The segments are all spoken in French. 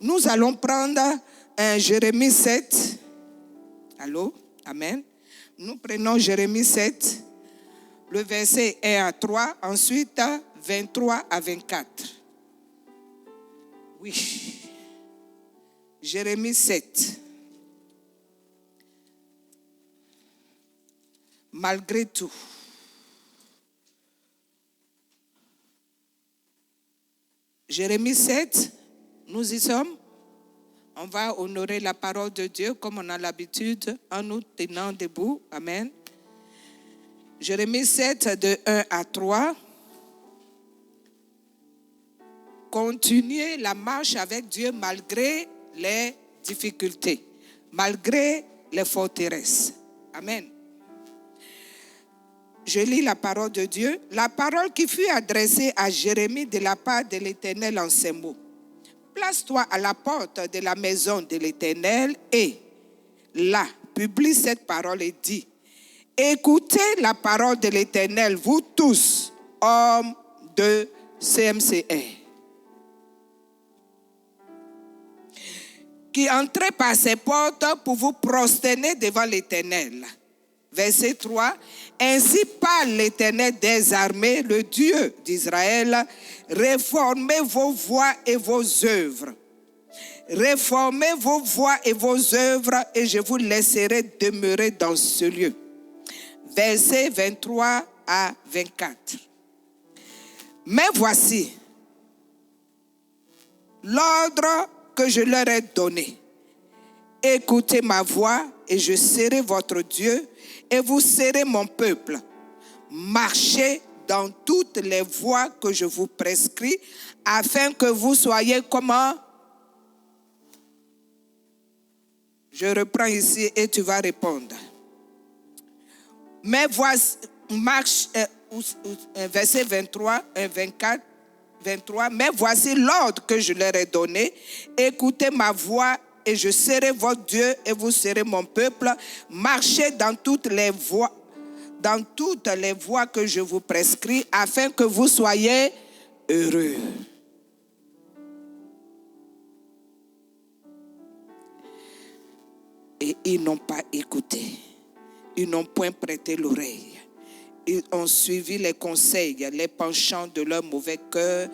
Nous allons prendre Jérémie 7. Allô? Amen. Nous prenons Jérémie 7, le verset 1 à 3, ensuite 23 à 24. Oui. Jérémie 7. Malgré tout, Jérémie 7, nous y sommes. On va honorer la parole de Dieu comme on a l'habitude en nous tenant debout. Amen. Jérémie 7 de 1 à 3. Continuez la marche avec Dieu malgré les difficultés, malgré les forteresses. Amen. Je lis la parole de Dieu. La parole qui fut adressée à Jérémie de la part de l'Éternel en ces mots. Place-toi à la porte de la maison de l'Éternel et là, publie cette parole et dit, écoutez la parole de l'Éternel, vous tous, hommes de CMCR, qui entrez par ces portes pour vous prosterner devant l'Éternel. Verset 3, ainsi parle l'Éternel des armées, le Dieu d'Israël, réformez vos voies et vos œuvres. Réformez vos voies et vos œuvres et je vous laisserai demeurer dans ce lieu. Versets 23 à 24. Mais voici l'ordre que je leur ai donné. Écoutez ma voix et je serai votre Dieu et vous serez mon peuple. Marchez dans toutes les voies que je vous prescris afin que vous soyez comment? Je reprends ici et tu vas répondre. Mais voici, verset 23, 24, 23. Mais voici l'ordre que je leur ai donné. Écoutez ma voix et je serai votre Dieu et vous serez mon peuple. Marchez dans toutes les voies que je vous prescris afin que vous soyez heureux. Et ils n'ont pas écouté. Ils n'ont point prêté l'oreille. Ils ont suivi les conseils, les penchants de leur mauvais cœur.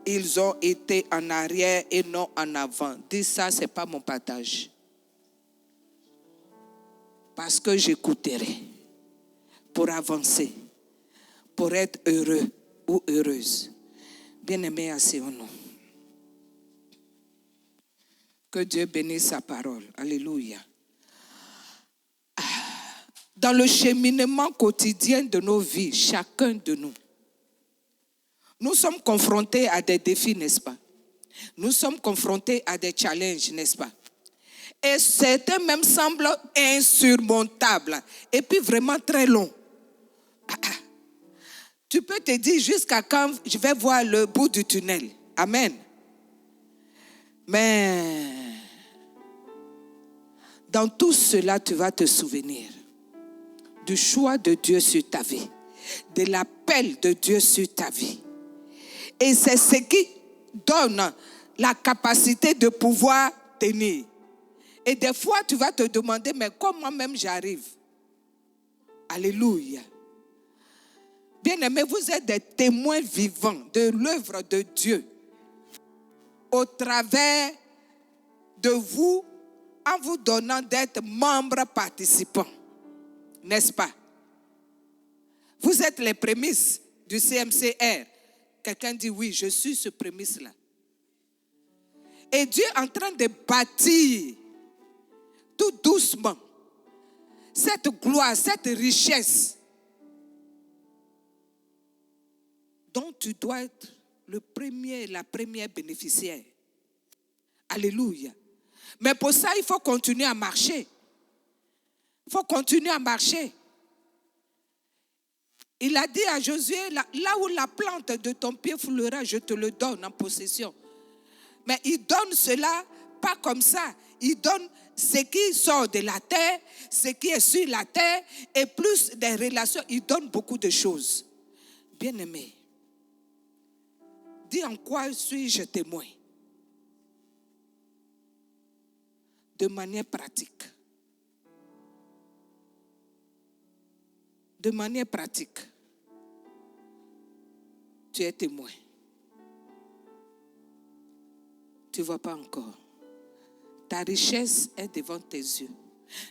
Ils ont été en arrière et non en avant. Dis ça, ce n'est pas mon partage. Parce que j'écouterai pour avancer, pour être heureux ou heureuse. Bien-aimé, asseyons-nous. Que Dieu bénisse sa parole. Alléluia. Dans le cheminement quotidien de nos vies, chacun de nous, nous sommes confrontés à des défis, n'est-ce pas? Nous sommes confrontés à des challenges, n'est-ce pas? Et certains même semblent insurmontables et puis vraiment très longs. Tu peux te dire jusqu'à quand je vais voir le bout du tunnel. Amen. Mais dans tout cela, tu vas te souvenir du choix de Dieu sur ta vie, de l'appel de Dieu sur ta vie. Et c'est ce qui donne la capacité de pouvoir tenir. Et des fois, tu vas te demander, mais comment même j'arrive? Alléluia. Bien-aimés, vous êtes des témoins vivants de l'œuvre de Dieu au travers de vous, en vous donnant d'être membres participants. N'est-ce pas? Vous êtes les prémices du CMCR. Quelqu'un dit oui, je suis ce prémisse-là. Et Dieu est en train de bâtir tout doucement cette gloire, cette richesse dont tu dois être le premier, la première bénéficiaire. Alléluia. Mais pour ça, il faut continuer à marcher. Il faut continuer à marcher. Il a dit à Josué, là où la plante de ton pied foulera, je te le donne en possession. Mais il donne cela pas comme ça. Il donne ce qui sort de la terre, ce qui est sur la terre, et plus des relations. Il donne beaucoup de choses. Bien-aimé, dis en quoi suis-je témoin? de manière pratique. De manière pratique, tu es témoin. Tu ne vois pas encore. Ta richesse est devant tes yeux.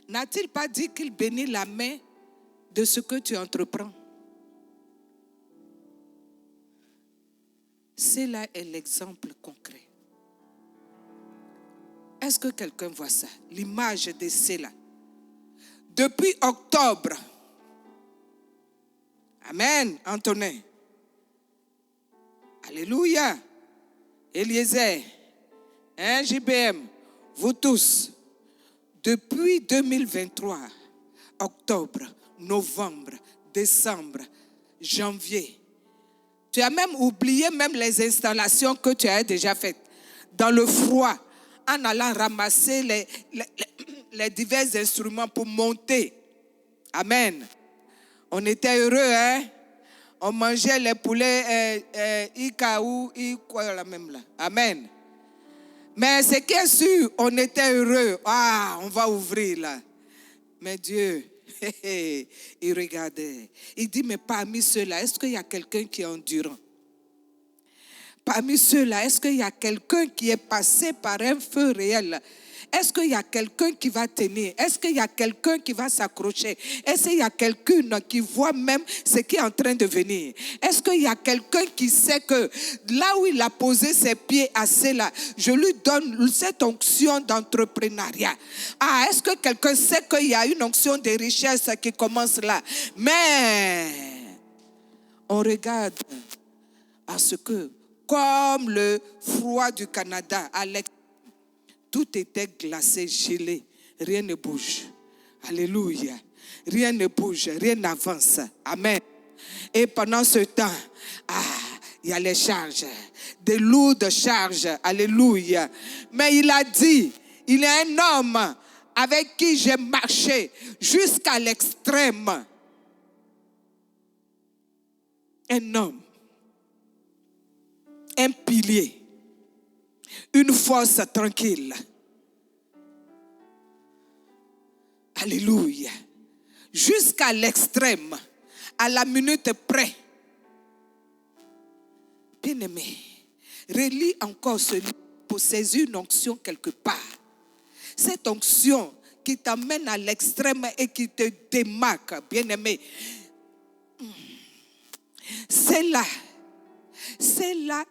N'a-t-il pas dit qu'il bénit la main de ce que tu entreprends? Cela est l'exemple concret. Est-ce que quelqu'un voit ça? L'image de cela. Depuis octobre. Amen, Antonin. Alléluia. Eliezer. JBM. Vous tous. Depuis 2023, octobre, novembre, décembre, janvier. Tu as même oublié même les installations que tu as déjà faites. Dans le froid, en allant ramasser les divers instruments pour monter. Amen. On était heureux, hein? On mangeait les poulets Ikaou, quoi la même là. Amen. Mais ce qui est sûr, on était heureux. Ah, on va ouvrir là. Mais Dieu, il regardait. Il dit, mais parmi ceux-là, est-ce qu'il y a quelqu'un qui est endurant? Parmi ceux-là, est-ce qu'il y a quelqu'un qui est passé par un feu réel? Est-ce qu'il y a quelqu'un qui va tenir? Est-ce qu'il y a quelqu'un qui va s'accrocher? Est-ce qu'il y a quelqu'un qui voit même ce qui est en train de venir? Est-ce qu'il y a quelqu'un qui sait que là où il a posé ses pieds à cela, je lui donne cette onction d'entrepreneuriat? Ah, est-ce que quelqu'un sait qu'il y a une onction de richesse qui commence là? Mais on regarde à ce que, comme le froid du Canada, à l'extérieur, tout était glacé, gelé. Rien ne bouge. Alléluia. Rien ne bouge, rien n'avance. Amen. Et pendant ce temps, il y a les charges, des lourdes charges. Alléluia. Mais il a dit, il est un homme avec qui j'ai marché jusqu'à l'extrême. Un homme. Un pilier. Une force tranquille. Alléluia. Jusqu'à l'extrême, à la minute près. Bien-aimé, relis encore ce livre pour saisir une onction quelque part. Cette onction qui t'amène à l'extrême et qui te démarque, bien-aimé. Celle-là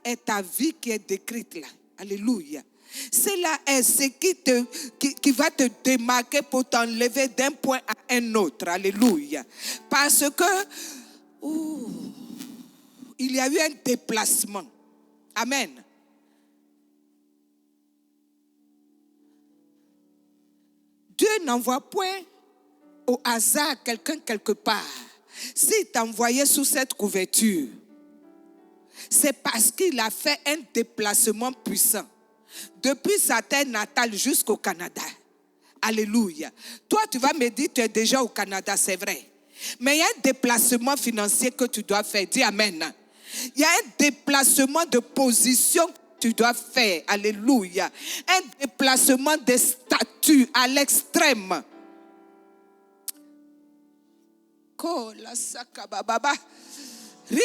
est ta vie qui est décrite là. Alléluia. Cela est ce qui va te démarquer pour t'enlever d'un point à un autre. Alléluia. Parce que il y a eu un déplacement. Amen. Dieu n'envoie point au hasard quelqu'un quelque part. S'il t'envoyait sous cette couverture, c'est parce qu'il a fait un déplacement puissant. Depuis sa terre natale jusqu'au Canada. Alléluia. Toi, tu vas me dire, tu es déjà au Canada, c'est vrai. Mais il y a un déplacement financier que tu dois faire. Dis Amen. Il y a un déplacement de position que tu dois faire. Alléluia. Un déplacement de statut à l'extrême. Kola sakababa. Il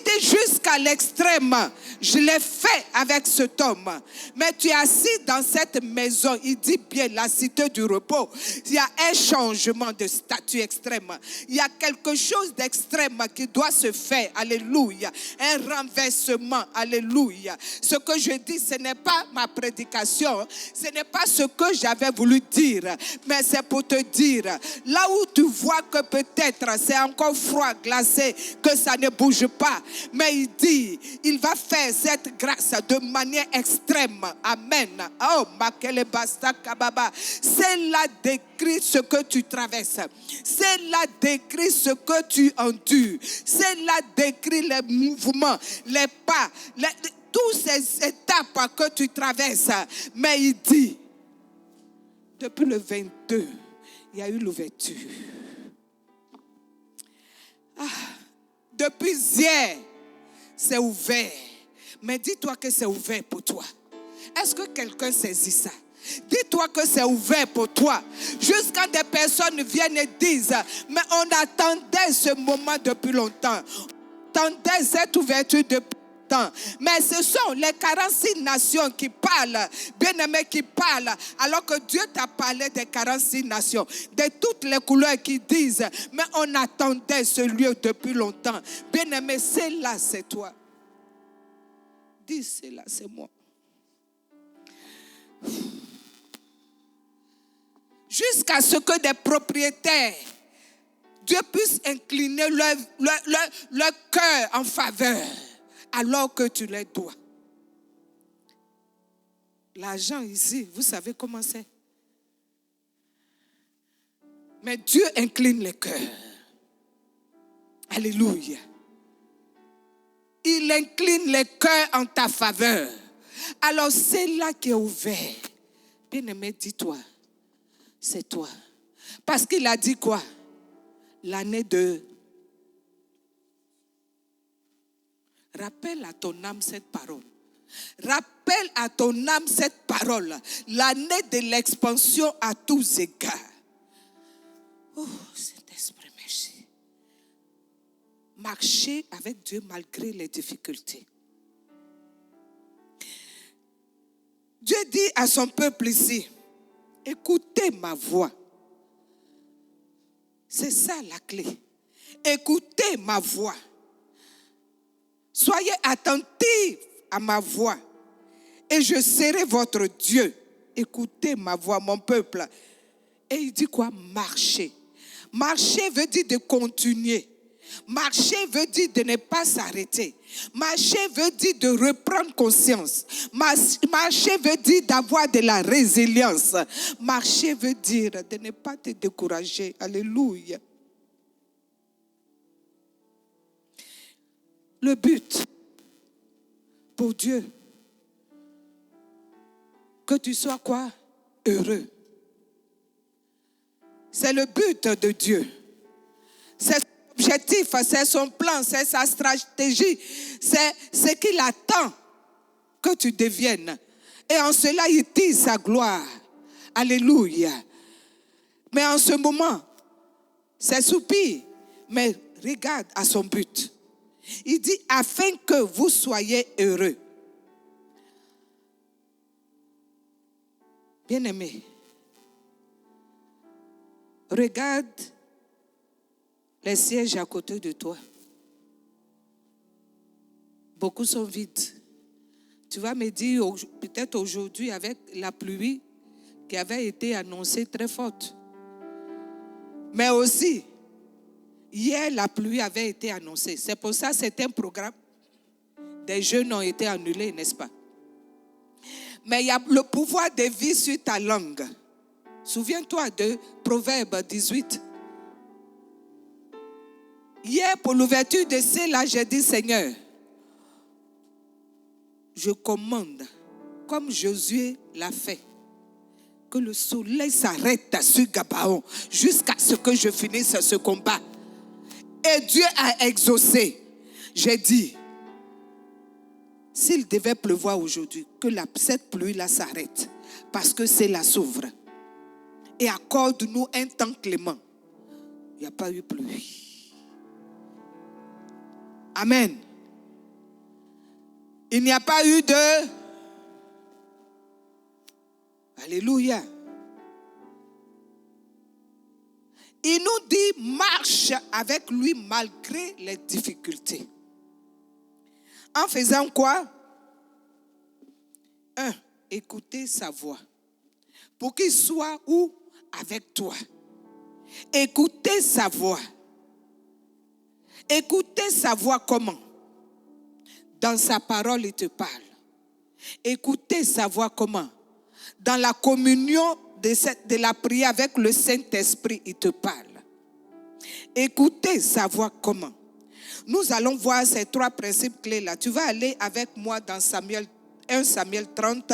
dit jusqu'à l'extrême, je l'ai fait avec cet homme. Mais tu es assis dans cette maison, il dit bien la cité du repos. Il y a un changement de statut extrême. Il y a quelque chose d'extrême qui doit se faire. Alléluia. Un renversement. Alléluia. Ce que je dis, ce n'est pas ma prédication. Ce n'est pas ce que j'avais voulu dire. Mais c'est pour te dire, là où tu vois que peut-être c'est encore froid, glacé, que ça ne bouge pas. Mais il dit, il va faire cette grâce de manière extrême. Amen. Oh, Makele Basta Kababa. Cela décrit ce que tu traverses. Cela décrit ce que tu endures. Cela décrit les mouvements, les pas, toutes ces étapes que tu traverses. Mais il dit, depuis le 22, il y a eu l'ouverture. Depuis hier, c'est ouvert. Mais dis-toi que c'est ouvert pour toi. Est-ce que quelqu'un saisit ça? Dis-toi que c'est ouvert pour toi. Jusqu'à des personnes viennent et disent, mais on attendait ce moment depuis longtemps. On attendait cette ouverture depuis longtemps. Mais ce sont les 46 nations qui parlent, bien-aimés, qui parlent, alors que Dieu t'a parlé des 46 nations, de toutes les couleurs qui disent, mais on attendait ce lieu depuis longtemps. Bien-aimé, c'est là, c'est toi. Dis, c'est là, c'est moi. Jusqu'à ce que des propriétaires, Dieu puisse incliner leur cœur en faveur, alors que tu les dois. L'argent ici, vous savez comment c'est. Mais Dieu incline les cœurs. Alléluia. Il incline les cœurs en ta faveur. Alors c'est là qui est ouvert. Bien-aimé, dis-toi, c'est toi. Parce qu'il a dit quoi? L'année de... Rappelle à ton âme cette parole. Rappelle à ton âme cette parole. L'année de l'expansion à tous égards. Oh, Saint-Esprit, merci. Marcher avec Dieu malgré les difficultés. Dieu dit à son peuple ici, écoutez ma voix. C'est ça la clé. Écoutez ma voix. Soyez attentifs à ma voix et je serai votre Dieu. Écoutez ma voix, mon peuple. Et il dit quoi? Marcher. Marcher veut dire de continuer. Marcher veut dire de ne pas s'arrêter. Marcher veut dire de reprendre conscience. Marcher veut dire d'avoir de la résilience. Marcher veut dire de ne pas te décourager. Alléluia. Le but pour Dieu, que tu sois quoi? Heureux. C'est le but de Dieu. C'est son objectif, c'est son plan, c'est sa stratégie. C'est ce qu'il attend que tu deviennes. Et en cela, il tire sa gloire. Alléluia. Mais en ce moment, c'est soupir. Mais regarde à son but. Il dit, afin que vous soyez heureux. Bien-aimé, regarde les sièges à côté de toi. Beaucoup sont vides. Tu vas me dire, peut-être aujourd'hui, avec la pluie qui avait été annoncée très forte. Mais aussi, hier, la pluie avait été annoncée. C'est pour ça que certains programmes des jeunes ont été annulés, n'est-ce pas? Mais il y a le pouvoir de vie sur ta langue. Souviens-toi de Proverbe 18. Hier, pour l'ouverture de celle-là, j'ai dit, Seigneur, je commande, comme Josué l'a fait, que le soleil s'arrête sur Gabaon jusqu'à ce que je finisse ce combat. Et Dieu a exaucé. J'ai dit, s'il devait pleuvoir aujourd'hui, que cette pluie-là s'arrête, parce que c'est la souveraine. Et accorde-nous un temps clément. Il n'y a pas eu pluie. Amen. Il n'y a pas eu de... Alléluia. Il nous dit, marche avec lui malgré les difficultés. En faisant quoi? 1. Écouter sa voix. Pour qu'il soit où? Avec toi. Écoutez sa voix. Écoutez sa voix comment? Dans sa parole, il te parle. Écoutez sa voix comment? Dans la communion de la prière avec le Saint-Esprit, il te parle. Écoutez sa voix comment? Nous allons voir ces 3 principes clés-là. Tu vas aller avec moi dans 1 Samuel 30,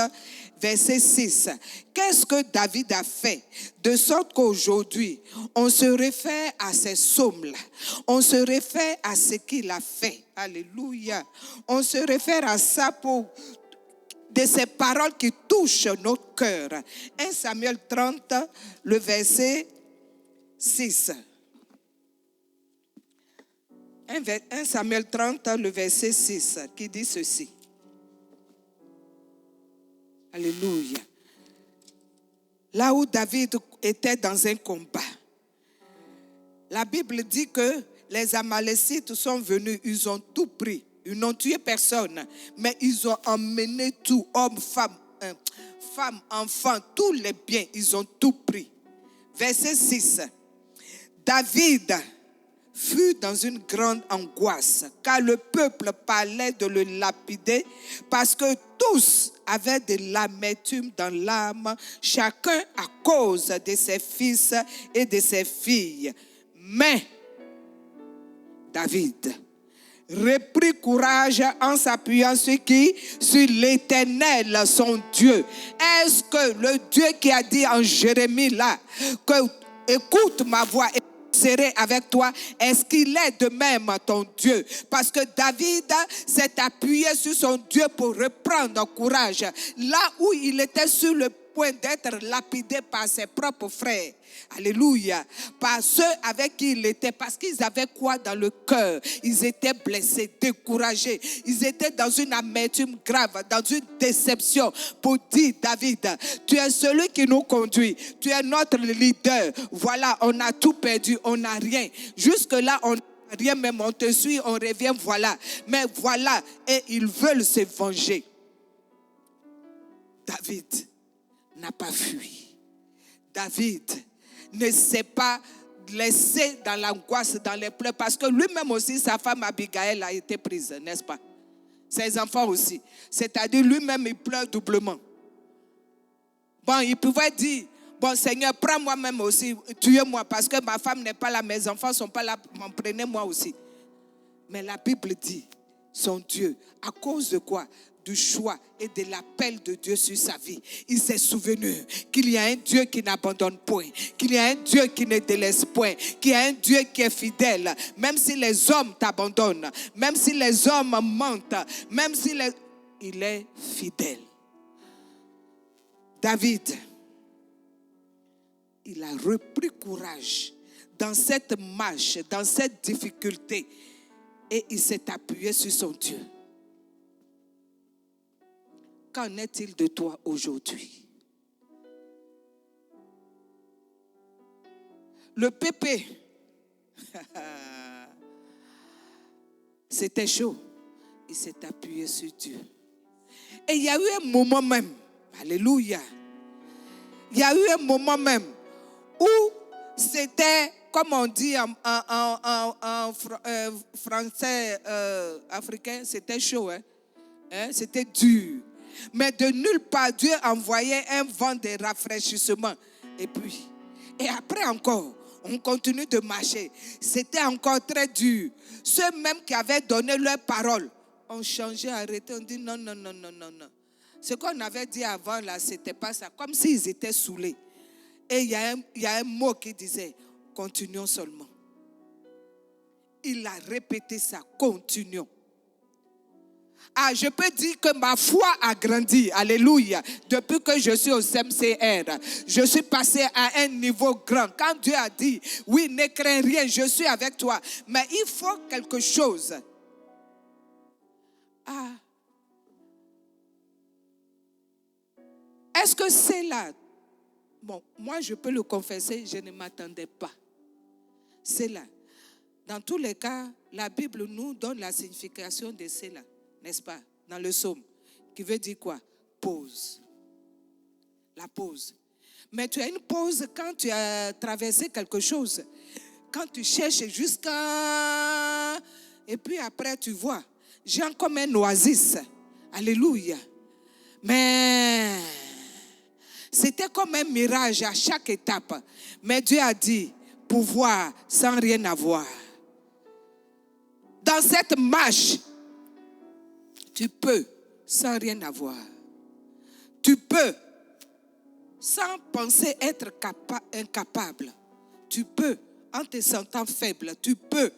verset 6. Qu'est-ce que David a fait? De sorte qu'aujourd'hui, on se réfère à ces psaumes-là. On se réfère à ce qu'il a fait. Alléluia. On se réfère à ça pour de ces paroles qui touchent notre cœur. 1 Samuel 30, le verset 6. 1 Samuel 30, le verset 6, qui dit ceci. Alléluia. Là où David était dans un combat, la Bible dit que les Amalécites sont venus, ils ont tout pris. Ils n'ont tué personne, mais ils ont emmené tout, hommes, femmes, enfants, tous les biens, ils ont tout pris. Verset 6. David fut dans une grande angoisse, car le peuple parlait de le lapider, parce que tous avaient de l'amertume dans l'âme, chacun à cause de ses fils et de ses filles. Mais David reprit courage en s'appuyant sur qui? Sur l'Éternel, son Dieu. Est-ce que le Dieu qui a dit en Jérémie là, que écoute ma voix et serai avec toi, est-ce qu'il est de même ton Dieu? Parce que David s'est appuyé sur son Dieu pour reprendre courage. Là où il était sur le point d'être lapidé par ses propres frères. Alléluia. Par ceux avec qui il était, parce qu'ils avaient quoi dans le cœur? Ils étaient blessés, découragés. Ils étaient dans une amertume grave, dans une déception. Pour dire, David, tu es celui qui nous conduit. Tu es notre leader. Voilà, on a tout perdu, on n'a rien. Jusque-là, on n'a rien, même on te suit, on revient, voilà. Mais voilà, et ils veulent se venger. David n'a pas fui. David ne s'est pas laissé dans l'angoisse, dans les pleurs, parce que lui-même aussi, sa femme Abigail a été prise, n'est-ce pas? Ses enfants aussi. C'est-à-dire lui-même, il pleure doublement. Bon, il pouvait dire, bon Seigneur, prends moi-même aussi, tuez-moi, parce que ma femme n'est pas là, mes enfants ne sont pas là, m'en prenez-moi aussi. Mais la Bible dit, son Dieu, à cause de quoi? Du choix et de l'appel de Dieu sur sa vie. Il s'est souvenu qu'il y a un Dieu qui n'abandonne point, qu'il y a un Dieu qui ne délaisse point, qu'il y a un Dieu qui est fidèle, même si les hommes t'abandonnent, même si les hommes mentent, même si il est fidèle. David, il a repris courage dans cette marche, dans cette difficulté, et il s'est appuyé sur son Dieu. Qu'en est-il de toi aujourd'hui? Le pépé, c'était chaud. Il s'est appuyé sur Dieu. Et il y a eu un moment même, alléluia, il y a eu un moment même où c'était, comme on dit en français africain, c'était chaud, c'était dur. Mais de nulle part, Dieu envoyait un vent de rafraîchissement. Et après encore, on continue de marcher. C'était encore très dur. Ceux-mêmes qui avaient donné leur parole ont changé, arrêté. On dit non. Ce qu'on avait dit avant, là, c'était pas ça. Comme s'ils étaient saoulés. Et il y a un mot qui disait, continuons seulement. Il a répété ça, continuons. Ah, je peux dire que ma foi a grandi, alléluia, depuis que je suis au CMCR. Je suis passé à un niveau grand. Quand Dieu a dit, oui, ne crains rien, je suis avec toi. Mais il faut quelque chose. Ah. Est-ce que c'est là? Bon, moi je peux le confesser, je ne m'attendais pas. C'est là. Dans tous les cas, la Bible nous donne la signification de cela. N'est-ce pas? Dans le psaume. Qui veut dire quoi? Pause. La pause. Mais tu as une pause quand tu as traversé quelque chose. Quand tu cherches jusqu'à... Et puis après tu vois. Genre comme un oasis. Alléluia. Mais... C'était comme un mirage à chaque étape. Mais Dieu a dit, pouvoir sans rien avoir. Dans cette marche, tu peux sans rien avoir. Tu peux sans penser être incapable. Tu peux en te sentant faible. Tu peux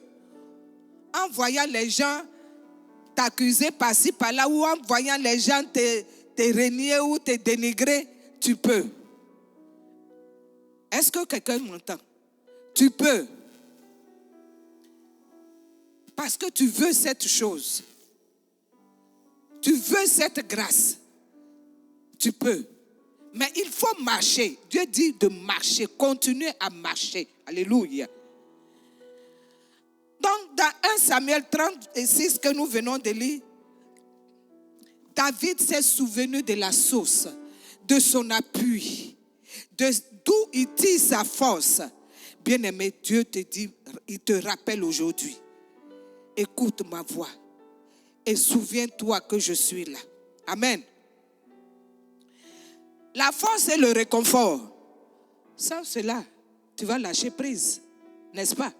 en voyant les gens t'accuser par-ci, par-là, ou en voyant les gens te renier ou te dénigrer, tu peux. Est-ce que quelqu'un m'entend? Tu peux. Parce que tu veux cette chose. Tu veux cette grâce. Tu peux. Mais il faut marcher. Dieu dit de marcher. Continuer à marcher. Alléluia. Donc, dans 1 Samuel 36 que nous venons de lire, David s'est souvenu de la source, de son appui, d'où il tire sa force. Bien-aimé, Dieu te dit, il te rappelle aujourd'hui. Écoute ma voix et souviens-toi que je suis là. Amen. La force et le réconfort. Sans cela, tu vas lâcher prise, n'est-ce pas?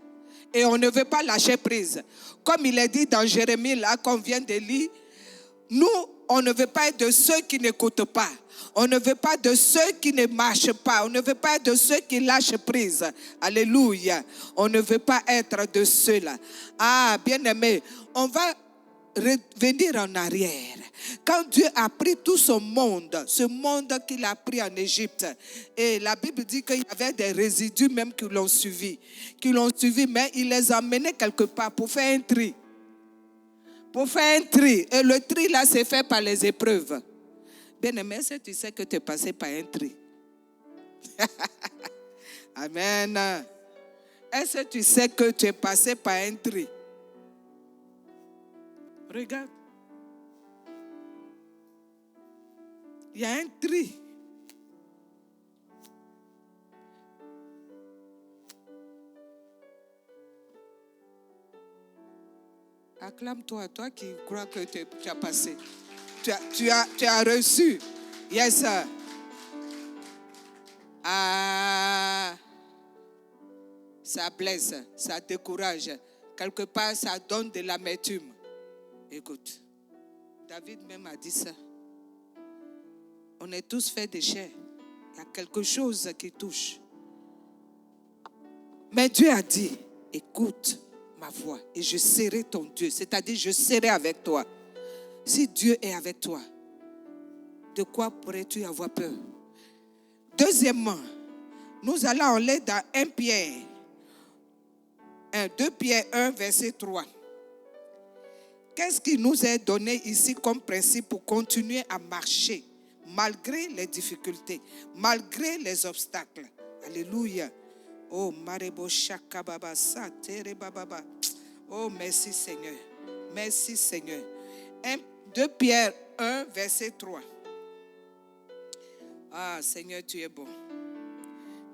Et on ne veut pas lâcher prise. Comme il est dit dans Jérémie, là, qu'on vient de lire, nous, on ne veut pas être de ceux qui n'écoutent pas. On ne veut pas de ceux qui ne marchent pas. On ne veut pas être de ceux qui lâchent prise. Alléluia. On ne veut pas être de ceux-là. Ah, bien-aimé, on va revenir en arrière. Quand Dieu a pris tout ce monde qu'il a pris en Égypte, et la Bible dit qu'il y avait des résidus même qui l'ont suivi, mais il les a emmenés quelque part pour faire un tri. Pour faire un tri. Et le tri là, c'est fait par les épreuves. Bien-aimé, est-ce que tu sais que tu es passé par un tri? Amen. Est-ce que tu sais que tu es passé par un tri? Regarde. Il y a un tri. Acclame-toi, toi qui crois que tu as passé. Tu as reçu. Yes, sir. Ah, ça blesse, ça décourage. Quelque part, ça donne de l'amertume. Écoute, David même a dit ça. On est tous faits de chair. Il y a quelque chose qui touche. Mais Dieu a dit, écoute ma voix et je serai ton Dieu. C'est-à-dire, je serai avec toi. Si Dieu est avec toi, de quoi pourrais-tu avoir peur? Deuxièmement, nous allons aller dans 2 Pierre 1, verset 3. Qu'est-ce qui nous est donné ici comme principe pour continuer à marcher malgré les difficultés, malgré les obstacles? Alléluia. Oh, Marebo Shakababa, Satere Bababa. Oh, merci Seigneur. Merci Seigneur. 2 Pierre 1, verset 3. Ah, Seigneur, tu es bon.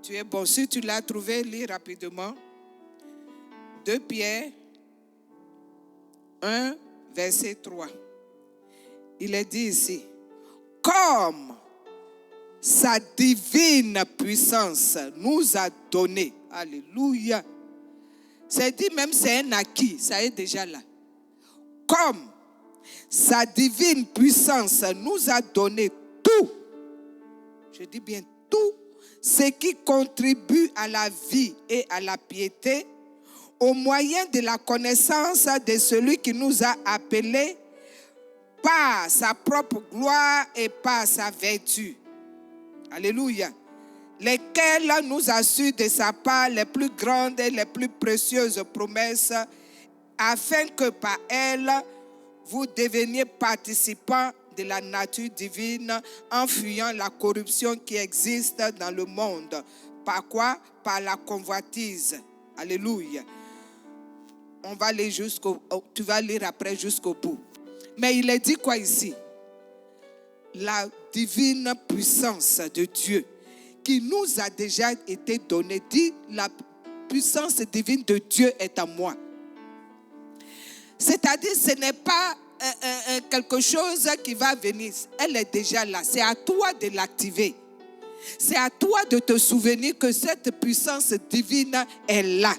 Tu es bon. Si tu l'as trouvé, lis rapidement. 2 Pierre 1, verset 3. Il est dit ici, comme sa divine puissance nous a donné. Alléluia. C'est dit même, c'est un acquis. Ça est déjà là. Comme sa divine puissance nous a donné tout. Je dis bien tout. Ce qui contribue à la vie et à la piété, au moyen de la connaissance de celui qui nous a appelés par sa propre gloire et par sa vertu. Alléluia. Lesquels nous assurent de sa part les plus grandes et les plus précieuses promesses, afin que par elles, vous deveniez participants de la nature divine en fuyant la corruption qui existe dans le monde. Par quoi? Par la convoitise. Alléluia. On va lire tu vas lire après jusqu'au bout. Mais il est dit quoi ici? La divine puissance de Dieu qui nous a déjà été donnée. Dit, la puissance divine de Dieu est en moi. C'est-à-dire, ce n'est pas quelque chose qui va venir. Elle est déjà là. C'est à toi de l'activer. C'est à toi de te souvenir que cette puissance divine est là.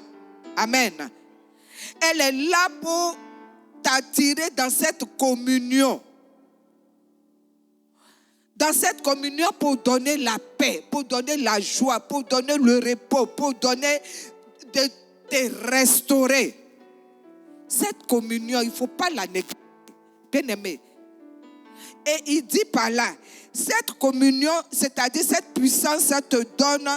Amen. Elle est là pour t'attirer dans cette communion. Dans cette communion pour donner la paix, pour donner la joie, pour donner le repos, pour donner de te restaurer. Cette communion, il ne faut pas la négliger. Bien-aimé, Et il dit par là, cette communion, c'est-à-dire cette puissance, ça te donne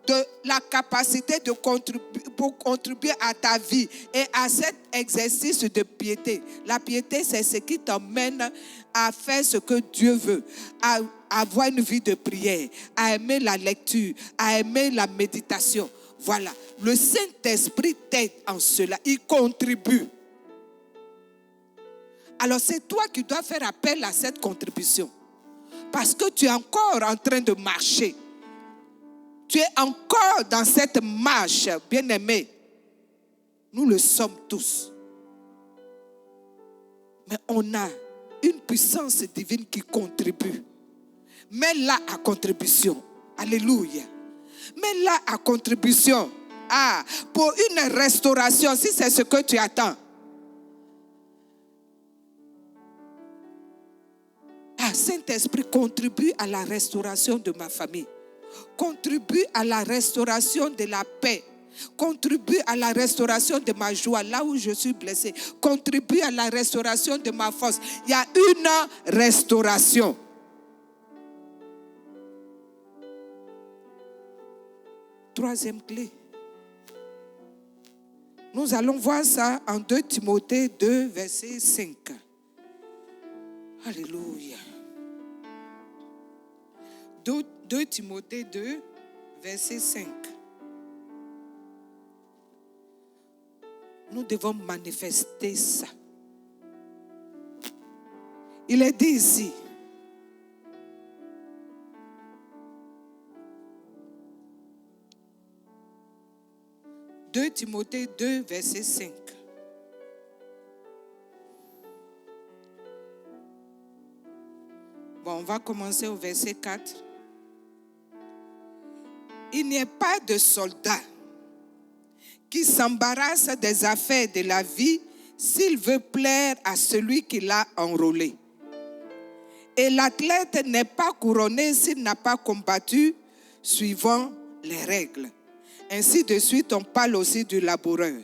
de la capacité de pour contribuer à ta vie et à cet exercice de piété. La piété, c'est ce qui t'emmène à faire ce que Dieu veut, à avoir une vie de prière, à aimer la lecture, à aimer la méditation. Voilà, le Saint-Esprit t'aide en cela, il contribue. Alors c'est toi qui dois faire appel à cette contribution. Parce que tu es encore en train de marcher. Tu es encore dans cette marche, bien-aimé. Nous le sommes tous. Mais on a une puissance divine qui contribue. Mets-la à contribution. Alléluia. Mets-la à contribution. Pour une restauration, si c'est ce que tu attends. Saint-Esprit, contribue à la restauration de ma famille. Contribue à la restauration de la paix. Contribue à la restauration de ma joie là où je suis blessé. Contribue à la restauration de ma force. Il y a une restauration. Troisième clé. Nous allons voir ça en 2 Timothée 2, verset 5. Alléluia. 2 Timothée 2, verset 5. Nous devons manifester ça. Il est dit ici. « 2 Timothée 2, verset 5. Bon, on va commencer au verset 4. Il n'y a pas de soldat qui s'embarrasse des affaires de la vie s'il veut plaire à celui qui l'a enrôlé. Et l'athlète n'est pas couronné s'il n'a pas combattu suivant les règles. Ainsi de suite, on parle aussi du laboureur.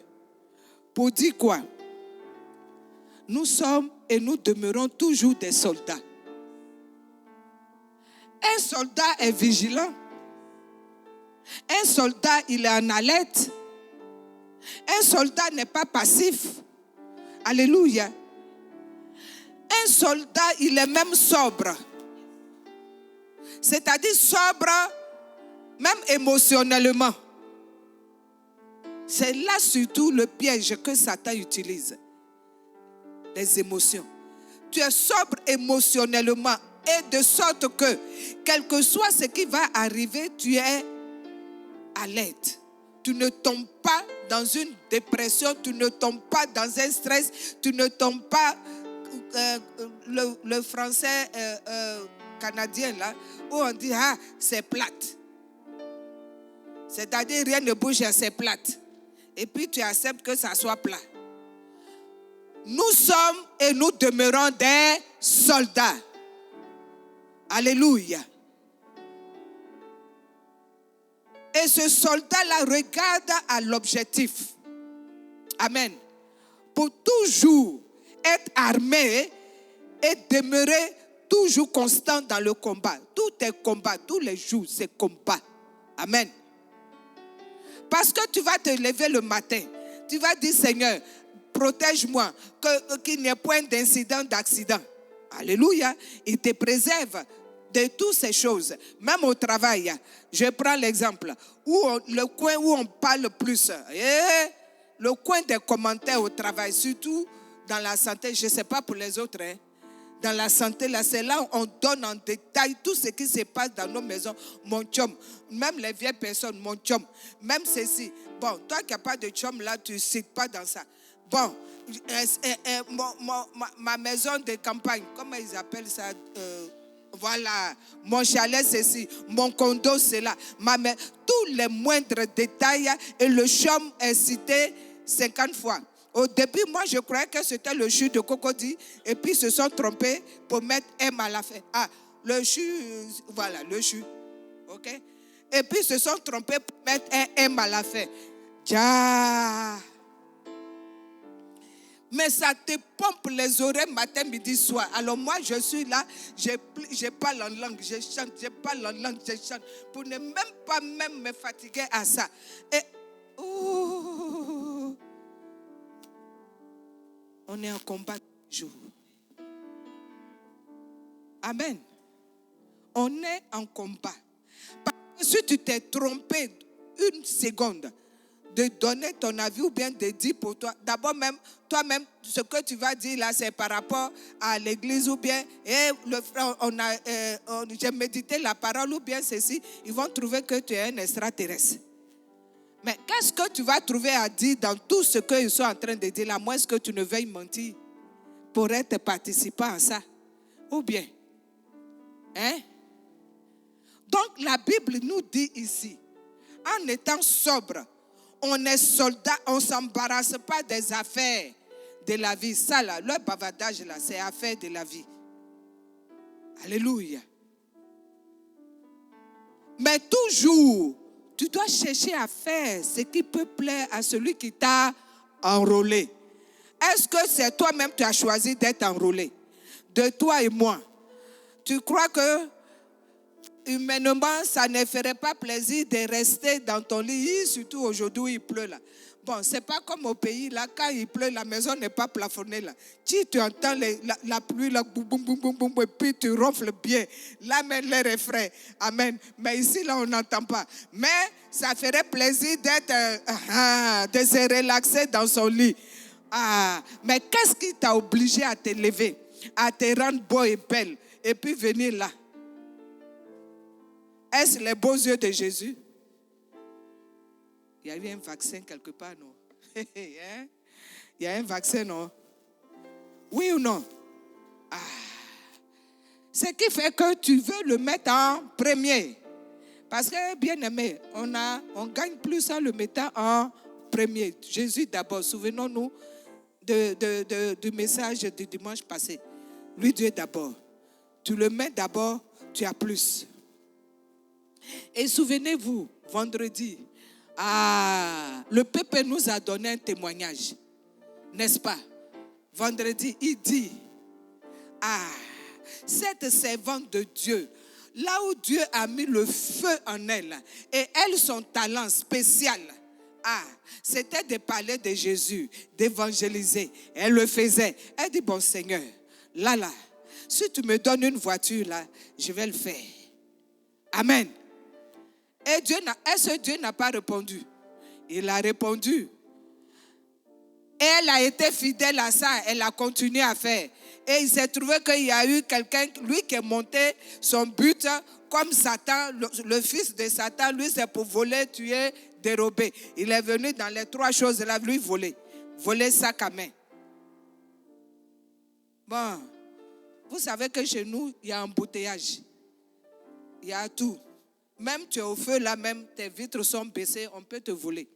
Pour dire quoi? Nous sommes et nous demeurons toujours des soldats. Un soldat est vigilant. Un soldat, il est en alerte. Un soldat n'est pas passif. Alléluia. Un soldat, il est même sobre. C'est-à-dire sobre, même émotionnellement. C'est là surtout le piège que Satan utilise. Les émotions. Tu es sobre émotionnellement et de sorte que, quel que soit ce qui va arriver, tu es alerte. Tu ne tombes pas dans une dépression, tu ne tombes pas dans un stress, tu ne tombes pas, le français canadien là, où on dit, c'est plate. C'est-à-dire rien ne bouge, c'est plate. Et puis tu acceptes que ça soit plat. Nous sommes et nous demeurons des soldats. Alléluia. Et ce soldat-là regarde à l'objectif. Amen. Pour toujours être armé et demeurer toujours constant dans le combat. Tout est combat, tous les jours c'est combat. Amen. Parce que tu vas te lever le matin. Tu vas dire, Seigneur, protège-moi, qu'il n'y ait point d'incident, d'accident. Alléluia. Il te préserve de toutes ces choses. Même au travail, je prends l'exemple. Le coin où on parle plus. Le coin des commentaires au travail, surtout dans la santé. Je ne sais pas pour les autres. Dans la santé, là, c'est là où on donne en détail tout ce qui se passe dans nos maisons. Mon chum, même les vieilles personnes, mon chum, même ceci. Bon, toi qui n'as pas de chum, là, tu ne cites pas dans ça. Bon, ma maison de campagne, comment ils appellent ça? Voilà, mon chalet, ceci, mon condo, c'est là. Tous les moindres détails, et le chum est cité 50 fois. Au début, moi, je croyais que c'était le jus de cocody. Et puis, ils se sont trompés pour mettre M à la fin. Le jus, voilà, le jus. OK? Et puis, ils se sont trompés pour mettre un M à la fin. Ja. Mais ça te pompe les oreilles matin, midi, soir. Alors moi, je suis là, je parle en langue, je parle en langue, je chante. Pour ne même pas me fatiguer à ça. Et on est en combat toujours. Amen. On est en combat. Parce que si tu t'es trompé une seconde de donner ton avis ou bien de dire pour toi, d'abord même, toi-même, ce que tu vas dire là, c'est par rapport à l'église ou bien, le frère, j'ai médité la parole ou bien ceci, ils vont trouver que tu es un extraterrestre. Mais qu'est-ce que tu vas trouver à dire dans tout ce qu'ils sont en train de dire là, moins que tu ne veuilles mentir pour être participant à ça? Ou bien, hein? Donc la Bible nous dit ici, en étant sobre, on est soldat, on ne s'embarrasse pas des affaires de la vie. Ça là, le bavardage là, c'est affaire de la vie. Alléluia. Mais toujours, tu dois chercher à faire ce qui peut plaire à celui qui t'a enrôlé. Est-ce que c'est toi-même qui as choisi d'être enrôlé? De toi et moi. Tu crois que humainement, ça ne ferait pas plaisir de rester dans ton lit, surtout aujourd'hui où il pleut là. Bon, c'est pas comme au pays là, quand il pleut, la maison n'est pas plafonnée là. Tu entends la pluie là, boum, boum, boum, boum, boum, et puis tu ronfles bien. Là, mais l'air est frais. Amen. Mais ici là, on n'entend pas. Mais ça ferait plaisir d'être, de se relaxer dans son lit. Mais qu'est-ce qui t'a obligé à te lever, à te rendre beau et belle, et puis venir là? Est-ce les beaux yeux de Jésus? Il y a eu un vaccin quelque part, non? Il y a un vaccin, non? Oui ou non? Ce qui fait que tu veux le mettre en premier. Parce que, bien aimé, on gagne plus en le mettant en premier. Jésus d'abord, souvenons-nous du message du dimanche passé. Lui, Dieu d'abord. Tu le mets d'abord, tu as plus. Et souvenez-vous, vendredi, le peuple nous a donné un témoignage, n'est-ce pas? Vendredi, il dit, cette servante de Dieu, là où Dieu a mis le feu en elle, et elle, son talent spécial, c'était de parler de Jésus, d'évangéliser. Elle le faisait. Elle dit, bon Seigneur, là, si tu me donnes une voiture, là, je vais le faire. Amen. Et ce Dieu n'a pas répondu. Il a répondu. Et elle a été fidèle à ça. Elle a continué à faire. Et il s'est trouvé qu'il y a eu quelqu'un, lui qui est monté son but, comme Satan, le fils de Satan, lui c'est pour voler, tuer, dérober. Il est venu dans les trois choses là, lui voler. Voler sac à main. Bon, vous savez que chez nous, il y a un embouteillage. Il y a tout. Même tu es au feu là, même tes vitres sont baissées, on peut te voler.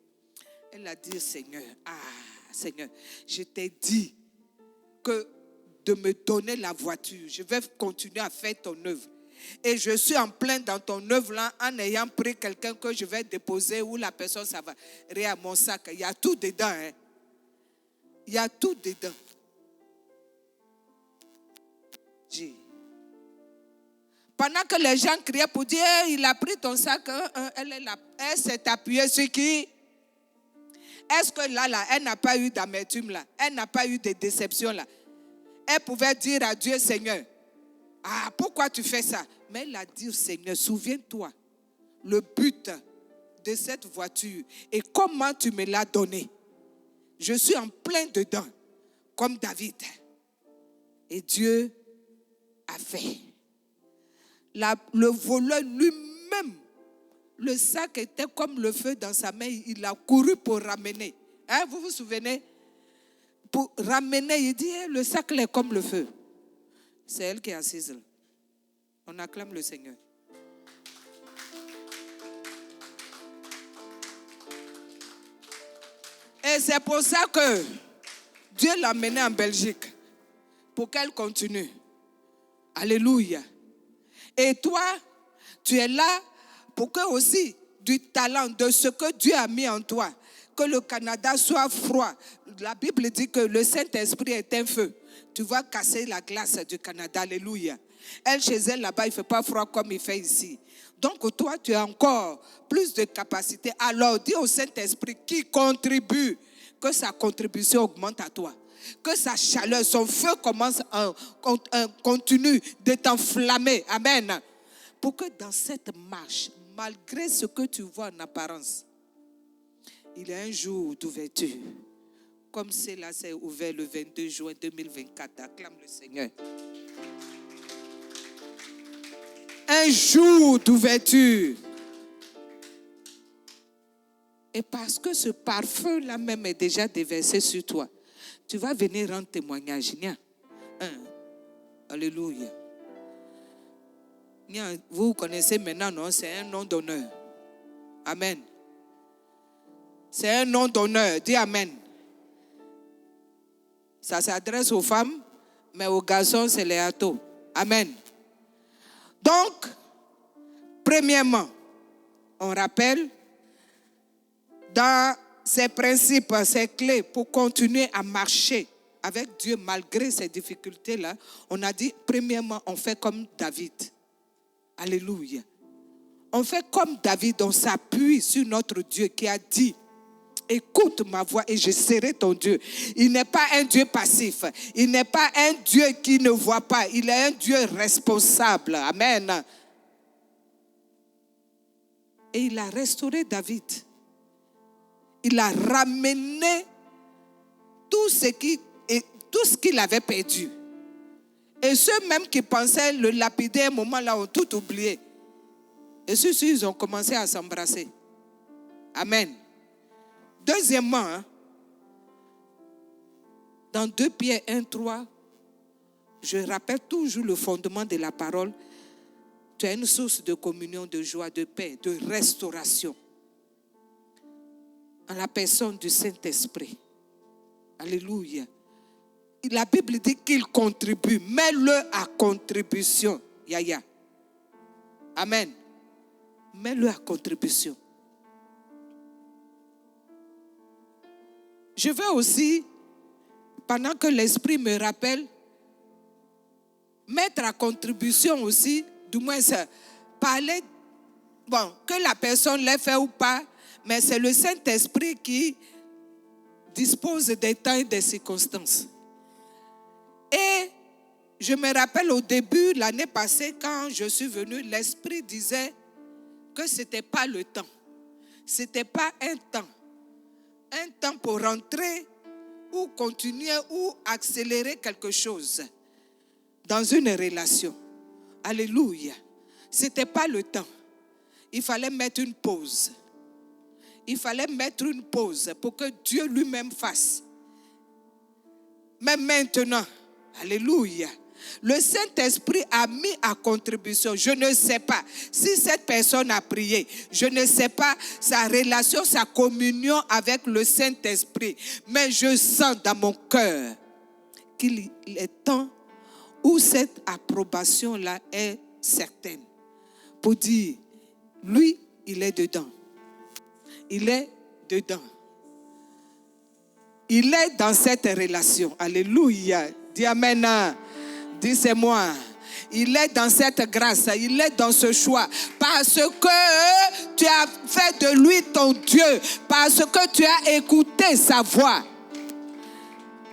Elle a dit, Seigneur, Seigneur, je t'ai dit que de me donner la voiture, je vais continuer à faire ton œuvre. Et je suis en plein dans ton œuvre là, en ayant pris quelqu'un que je vais déposer où la personne ça va à mon sac. Il y a tout dedans. Hein? Il y a tout dedans. Pendant que les gens criaient pour dire, il a pris ton sac, elle s'est appuyée sur qui? Est-ce que là, elle n'a pas eu d'amertume là? Elle n'a pas eu de déception là? Elle pouvait dire à Dieu, Seigneur, pourquoi tu fais ça? Mais elle a dit, Seigneur, souviens-toi, le but de cette voiture et comment tu me l'as donné. Je suis en plein dedans, comme David. Et Dieu a fait. Le voleur lui-même, le sac était comme le feu dans sa main, il a couru pour ramener. Hein, vous vous souvenez? Pour ramener, il dit, le sac est comme le feu. C'est elle qui est assise là. On acclame le Seigneur. Et c'est pour ça que Dieu l'a menée en Belgique. Pour qu'elle continue. Alléluia. Et toi, tu es là pour que aussi du talent, de ce que Dieu a mis en toi, que le Canada soit froid, la Bible dit que le Saint-Esprit est un feu. Tu vas casser la glace du Canada. Alléluia. Elle, chez elle, là-bas, il ne fait pas froid comme il fait ici. Donc, toi, tu as encore plus de capacité. Alors, dis au Saint-Esprit qui contribue, que sa contribution augmente à toi. Que sa chaleur, son feu continue de t'enflammer. Amen. Pour que dans cette marche, malgré ce que tu vois en apparence, il y a un jour d'ouverture. Comme cela s'est ouvert le 22 juin 2024. Acclame le Seigneur. Un jour d'ouverture. Et parce que ce parfum-là même est déjà déversé sur toi, tu vas venir rendre témoignage. Alléluia. Vous connaissez maintenant, non? C'est un nom d'honneur. Amen. C'est un nom d'honneur. Dis Amen. Ça s'adresse aux femmes, mais aux garçons, c'est les atos. Amen. Donc, premièrement, on rappelle, dans ces principes, ces clés pour continuer à marcher avec Dieu malgré ces difficultés-là, on a dit, premièrement, on fait comme David. Alléluia. On fait comme David, on s'appuie sur notre Dieu qui a dit, écoute ma voix et je serai ton Dieu. Il n'est pas un Dieu passif. Il n'est pas un Dieu qui ne voit pas. Il est un Dieu responsable. Amen. Et il a restauré David. Il a ramené tout ce qu'il avait perdu. Et ceux même qui pensaient le lapider à un moment là ont tout oublié. Et ceux-ci, ils ont commencé à s'embrasser. Amen. Deuxièmement, dans 2 Pierre 1:3, je rappelle toujours le fondement de la parole. Tu as une source de communion, de joie, de paix, de restauration en la personne du Saint-Esprit. Alléluia. La Bible dit qu'il contribue. Mets-le à contribution. Yaya. Amen. Mets-le à contribution. Je veux aussi, pendant que l'Esprit me rappelle, mettre à contribution aussi, du moins parler, que la personne l'ait fait ou pas, mais c'est le Saint-Esprit qui dispose des temps et des circonstances. Et je me rappelle au début, l'année passée, quand je suis venue, l'Esprit disait que ce n'était pas le temps. Ce n'était pas un temps. Un temps pour rentrer ou continuer ou accélérer quelque chose dans une relation. Alléluia. Ce n'était pas le temps. Il fallait mettre une pause. Il fallait mettre une pause pour que Dieu lui-même fasse. Mais maintenant, alléluia, le Saint-Esprit a mis à contribution. Je ne sais pas si cette personne a prié. Je ne sais pas sa relation, sa communion avec le Saint-Esprit. Mais je sens dans mon cœur qu'il est temps où cette approbation-là est certaine. Pour dire, lui, il est dedans. Il est dedans. Il est dans cette relation. Alléluia. Dis Amen. Dis c'est moi. Il est dans cette grâce. Il est dans ce choix. Parce que tu as fait de lui ton Dieu. Parce que tu as écouté sa voix.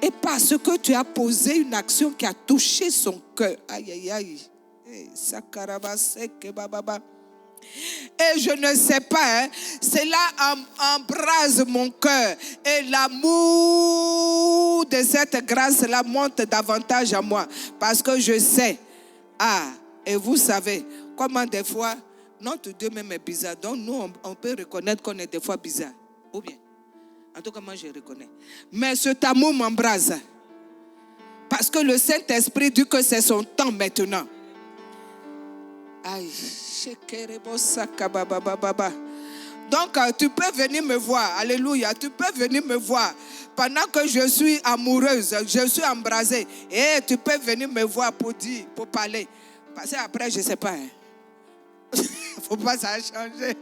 Et parce que tu as posé une action qui a touché son cœur. Aïe, aïe, aïe. Et je ne sais pas, cela embrase mon cœur. Et l'amour de cette grâce-là monte davantage à moi. Parce que je sais. Et vous savez, comment des fois, notre Dieu même est bizarre. Donc nous, on peut reconnaître qu'on est des fois bizarre. Ou bien, en tout cas, moi je reconnais. Mais cet amour m'embrase. Parce que le Saint-Esprit dit que c'est son temps maintenant. Aïe. Donc tu peux venir me voir. Alléluia. Tu peux venir me voir. Pendant que je suis amoureuse, je suis embrasée. Et tu peux venir me voir pour dire, pour parler. Parce que après, je ne sais pas. Faut pas ça changer.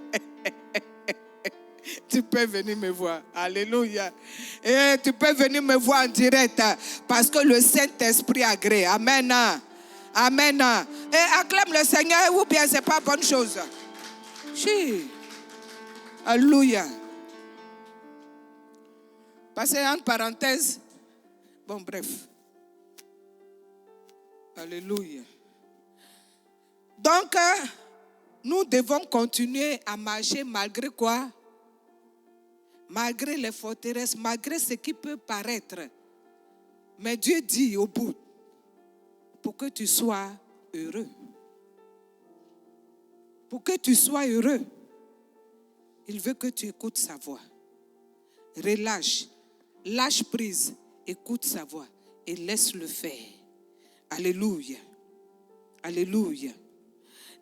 Tu peux venir me voir. Alléluia. Et tu peux venir me voir en direct parce que le Saint-Esprit agrée. Amen. Amen. Et acclame le Seigneur ou bien c'est pas bonne chose. Si. Alléluia. Passez entre parenthèses. Bon, bref. Alléluia. Donc, nous devons continuer à marcher malgré quoi? Malgré les forteresses, malgré ce qui peut paraître. Mais Dieu dit au bout, pour que tu sois heureux. Pour que tu sois heureux, il veut que tu écoutes sa voix. Relâche, lâche prise, écoute sa voix et laisse-le faire. Alléluia. Alléluia.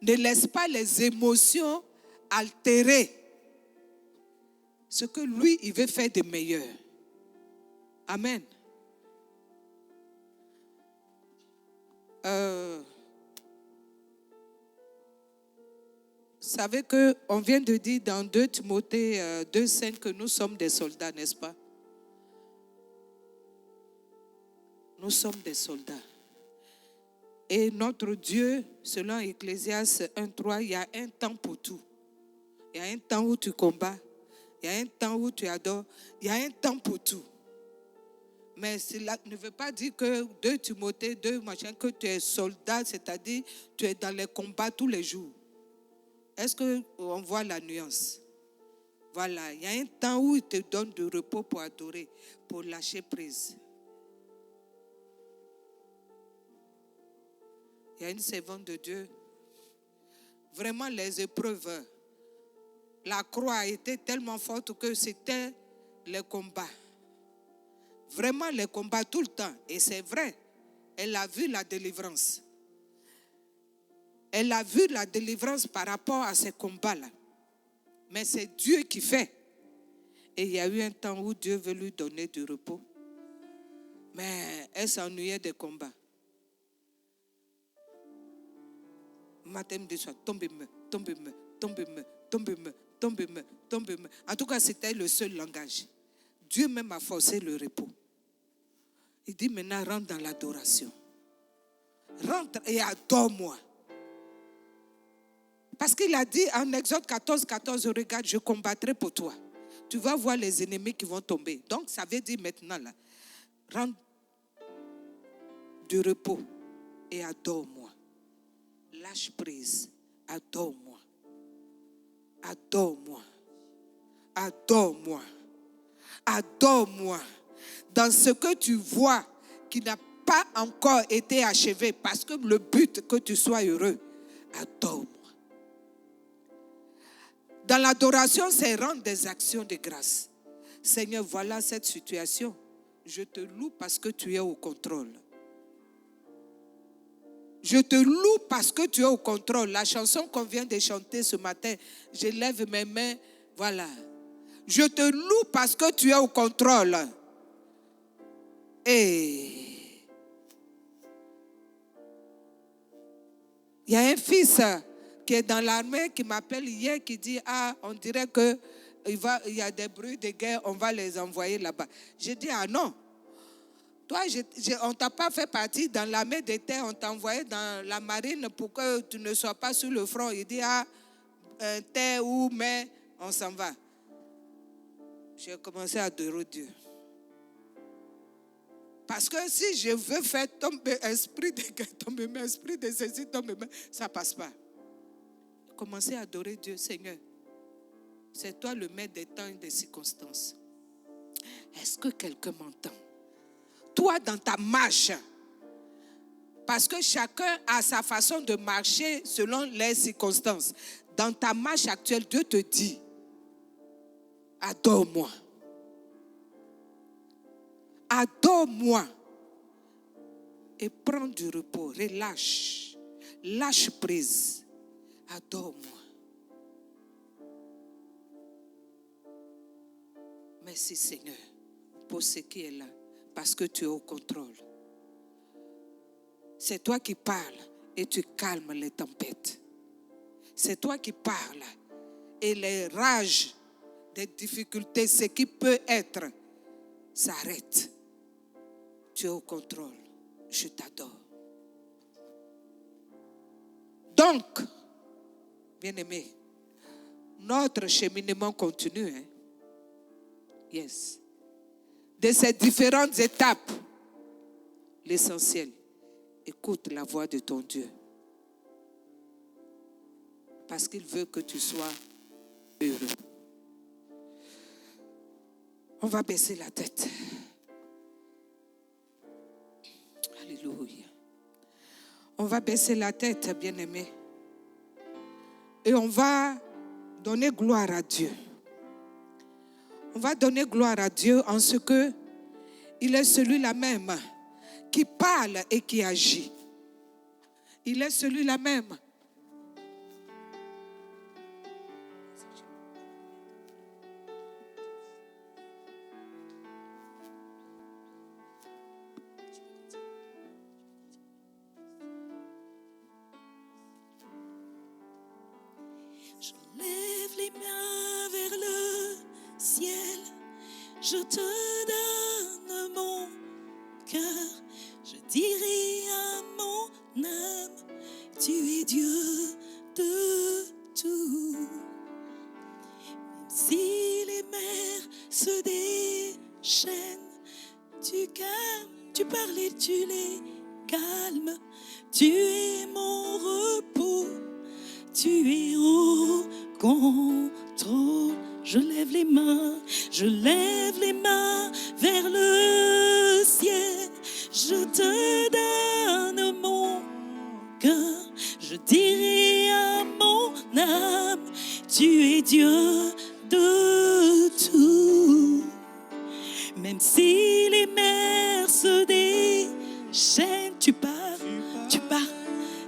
Ne laisse pas les émotions altérer ce que lui, il veut faire de meilleur. Amen. Vous savez qu'on vient de dire dans 2 Timothée 2,5 que nous sommes des soldats, n'est-ce pas? Nous sommes des soldats. Et notre Dieu, selon Ecclésiaste 1,3, il y a un temps pour tout. Il y a un temps où tu combats. Il y a un temps où tu adores. Il y a un temps pour tout. Mais cela ne veut pas dire que 2 Timothée 2, machin, que tu es soldat, c'est-à-dire tu es dans les combats tous les jours. Est-ce qu'on voit la nuance? Voilà, il y a un temps où il te donne du repos pour adorer, pour lâcher prise. Il y a une servante de Dieu. Vraiment, les épreuves, la croix a été tellement forte que c'était les combats. Vraiment les combats tout le temps. Et c'est vrai, elle a vu la délivrance. Elle a vu la délivrance par rapport à ces combats-là. Mais c'est Dieu qui fait. Et il y a eu un temps où Dieu veut lui donner du repos. Mais elle s'ennuyait des combats. Matin, de soir, tombez-moi, tombez-moi, tombez-moi, tombez-moi, tombez-moi, tombez-moi. En tout cas, c'était le seul langage. Dieu même a forcé le repos. Il dit maintenant, rentre dans l'adoration. Rentre et adore-moi. Parce qu'il a dit en Exode 14, 14, regarde, je combattrai pour toi. Tu vas voir les ennemis qui vont tomber. Donc, ça veut dire maintenant, là, rentre du repos et adore-moi. Lâche prise, adore-moi. Adore-moi. Adore-moi. Adore-moi. Dans ce que tu vois qui n'a pas encore été achevé, parce que le but que tu sois heureux, adore-moi. Dans l'adoration, c'est rendre des actions de grâce. Seigneur, voilà cette situation. Je te loue parce que tu es au contrôle. Je te loue parce que tu es au contrôle. La chanson qu'on vient de chanter ce matin, je lève mes mains, voilà. Je te loue parce que tu es au contrôle. Et il y a un fils qui est dans l'armée qui m'appelle hier qui dit on dirait que il y a des bruits de guerre, on va les envoyer là-bas. Je dis non. Toi, on ne t'a pas fait partie dans l'armée de terre, on t'a envoyé dans la marine pour que tu ne sois pas sur le front. Il dit terre ou mer, on s'en va. J'ai commencé à adorer Dieu. Parce que si je veux faire tomber esprit de guerre, tomber esprit de ceci, tomber, ça ne passe pas. Commencez à adorer Dieu, Seigneur. C'est toi le maître des temps et des circonstances. Est-ce que quelqu'un m'entend? Toi, dans ta marche, parce que chacun a sa façon de marcher selon les circonstances. Dans ta marche actuelle, Dieu te dit, adore-moi. Adore-moi. Et prends du repos, relâche. Lâche prise. Adore-moi. Merci Seigneur pour ce qui est là. Parce que tu es au contrôle. C'est toi qui parles et tu calmes les tempêtes. C'est toi qui parles et les rages des difficultés, ce qui peut être, s'arrête. Tu es au contrôle. Je t'adore. Donc, bien-aimé, notre cheminement continue. Hein? Yes. De ces différentes étapes, l'essentiel, écoute la voix de ton Dieu. Parce qu'il veut que tu sois heureux. On va baisser la tête. Alléluia. On va baisser la tête, bien-aimé. Et on va donner gloire à Dieu. On va donner gloire à Dieu en ce que il est celui-là même qui parle et qui agit. Il est celui-là même. Je lève les mains vers le ciel, je te donne mon cœur, je dirai à mon âme, tu es Dieu de tout. Même si les mers se déchaînent, tu calmes, tu parles et tu les calmes, tu es mon repos. Tu es au contrôle. Je lève les mains vers le ciel. Je te donne mon cœur. Je dirai à mon âme, tu es Dieu de tout. Même si les mers se déchaînent, tu pars,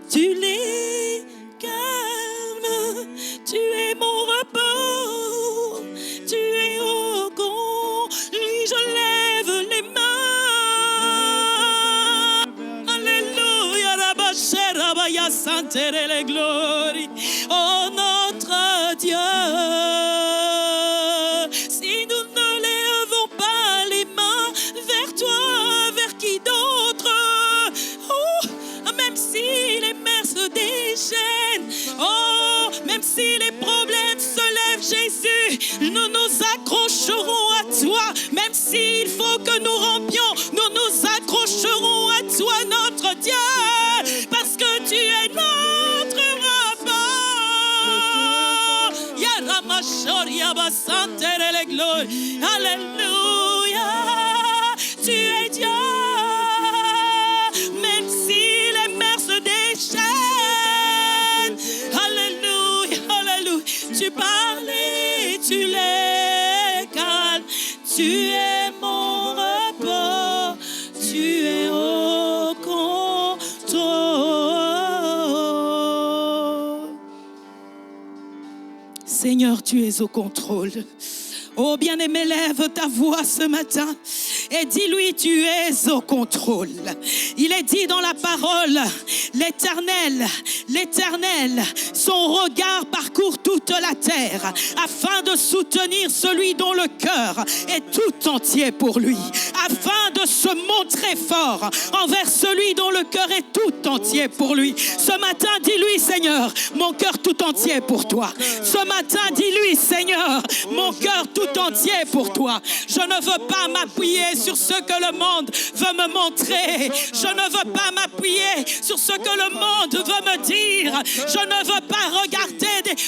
tu les calmes, tu es mon repos, tu es au con, lui je lève les mains. Alléluia, Rabashera, Santere les glories, oh notre Dieu. Si nous ne lèvons pas les mains vers toi, vers qui d'autre? Oh, même si les mers se déchaînent, oh, même si les problèmes se lèvent, Jésus, nous nous accrocherons à toi. Même s'il faut que nous rampions, nous nous accrocherons à toi, notre Dieu, parce que tu es notre rapport. Yaramashor, Yabasantere les glories. Alléluia, tu es Dieu. Même si les mers se déchaînent, alléluia, alléluia, tu parles et tu les calmes, tu es mon repos, tu es au contrôle. Seigneur, tu es au contrôle. Oh bien-aimé, lève ta voix ce matin et dis-lui, tu es au contrôle. Il est dit dans la parole, l'Éternel, son regard parcourt toute la terre afin de soutenir celui dont le cœur est tout entier pour lui, afin de se montrer fort envers celui dont le cœur est tout entier pour lui. Ce matin, dis-lui, Seigneur, mon cœur tout entier pour toi. Ce matin, dis-lui, Seigneur, mon cœur tout entier pour toi. Je ne veux pas m'appuyer sur ce que le monde veut me montrer. Je ne veux pas m'appuyer sur ce que le monde veut me dire. Je ne veux pas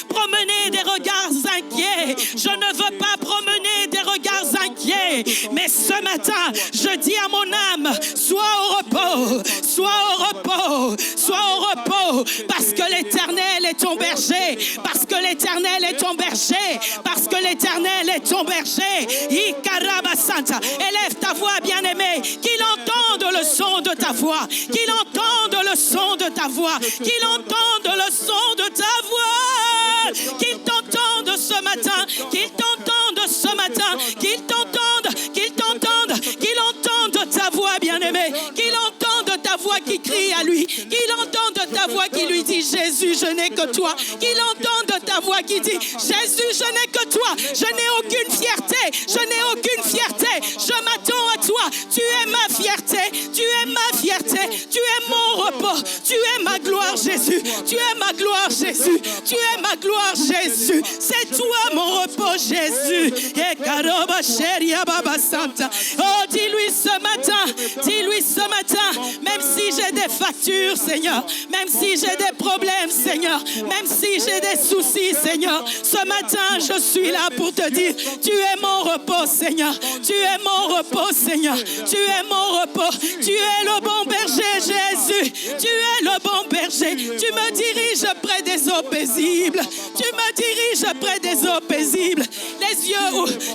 promener des regards inquiets. Je ne veux pas promener des regards inquiets. Mais ce matin, je dis à mon âme, sois au repos, sois au repos, sois au repos, parce que l'Éternel est ton berger, parce que l'Éternel est ton berger, parce que l'Éternel est ton berger. Élève ta voix, bien-aimé, qu'il entende le son de ta voix, qu'il entende le son de ta voix, qu'il entende le son de ta voix, qu'il t'entende ce matin, qu'il t'entende ce matin, qu'il t'entende, qu'il entende ta voix, bien-aimé, qu'il entende ta voix qui crie à lui, qu'il entende ta voix qui lui dit, Jésus, je n'ai que toi. Qu'il entende ta voix qui dit, Jésus, je n'ai que toi. Je n'ai aucune fierté. Je n'ai aucune fierté. Je m'attends à toi. Tu es ma fierté. Tu es ma fierté. Tu es mon repos. Tu es ma gloire, Jésus. Tu es ma gloire, Jésus. Tu es ma gloire, Jésus. C'est toi mon repos, Jésus. Oh, dis-lui ce matin, même si j'ai des factures, Seigneur, même si j'ai des problèmes, Seigneur, même si j'ai des soucis, Seigneur, ce matin, je suis là pour te dire, tu es mon repos, Seigneur. Tu es mon repos, Seigneur. Tu es mon repos. Tu es le bon berger, Jésus. Tu es le bon berger. Tu me diriges près des eaux paisibles. Tu me diriges près des eaux paisibles.